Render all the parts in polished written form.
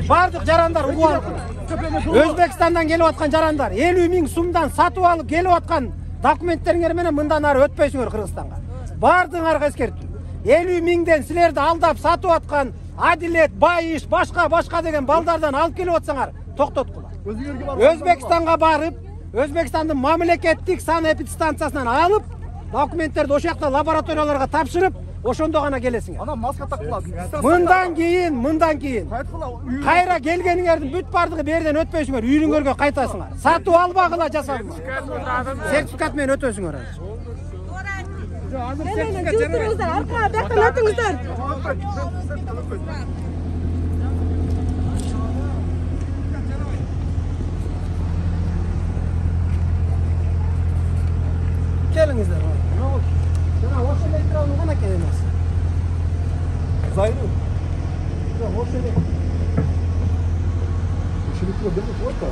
Бардык жарандар угуп алып. Өзбекстандан келип аткан жарандар 50 миң сумдан сатып алып келип аткан документтериңер менен мындан ары өтпөйсүңөр Кыргызстанга. Бардыгыңарга эскертүү. 50 миңден силерди алдап сатып аткан Адилет, Байыш, башка деген балдардан алып келип атсаңар, токтоткула. Өзбекстанга барып, Өзбекстандын мамлекеттик санэпидстанциясынан алып, документтерди ошол жакта лабораторияларга тапшырып, ошондо гана келесиңер. Ана маска таккыла. Мындан кийин кайра келгениңердин бүт бардыгы берден өтпөйсүңөр, үйүңөргө кайтасыңар. Сатып албагыла жасалма. Сертификат менен өтөсүңөр. Жүрүңүздөр, аркага бияктан өтүңүздөр. Келиңиздер. Жана ошондой турабы гана келемес. Зайру. Жок, ошондой. Ушулукка берип фото.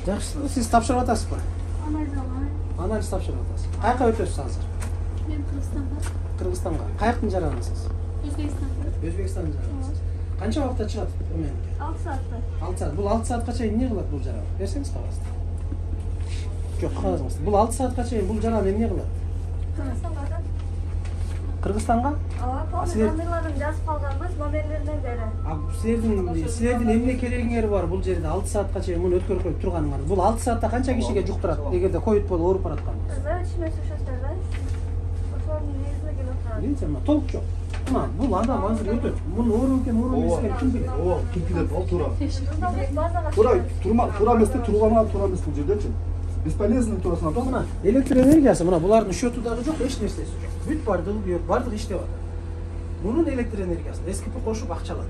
Жакшы, сиз тапшырып атасызбы? Анализ тапшырып атасыз. Кайка өтөсүз азыр? Мен Кыргызстанга. Каяктын жаранысыз? Өзбекстанга. Өзбекстандын жаранысыз. Канча убакытта чыгат мен? 6 саатта. 6 саат. Бул 6 саатка чейин эмне кылат бул жаран? Берсеңиз кагазды. Жок, кагазыңызды. Бул 6 саатка чейин бул жаран эмне кылат? Кыргызстанга да. Кыргызстанга? Ооба, номерларын жазып калганбыз, номерлерден бери. Силердин эмне керегиңер бар бул жерде 6 саатка чейин муну өткөрүп коюп турганыңар? Бул 6 саатта канча кишиге жуктурат эгерде ковид болуп ооруп бараткан болсо? Ичме сушастар да. Ошонун негизинде келип турат. Биринчи толук жок. Мына бул адам азыр өтөт. Муну оору экен, оору эмес экен ким билет? Ооба, ким билет, ал туура. Базага Туура эмес, турганы туура эмес бул жердечи. Бесполезный туурасына да. Мына электр энергиясы, мына булардын счету дагы жок, эч нерсеси жок. Бүт бардыгы иштеп атат. Мунун электр энергиясын СКП кошуп акчалат.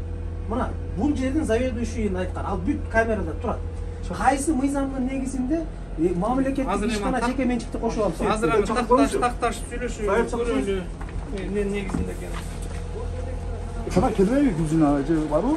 Мына бул жердин заведующийин айткан, ал бүт камерада турат. Кайсы мыйзамдын негизинде мамлекеттик ишкана жеке менчикти кошуп алып. Азыр аны такташ сүйлөшүү көрөлү. Эмне негизинде экен? Sana kelmeyi gücüne acı var mı?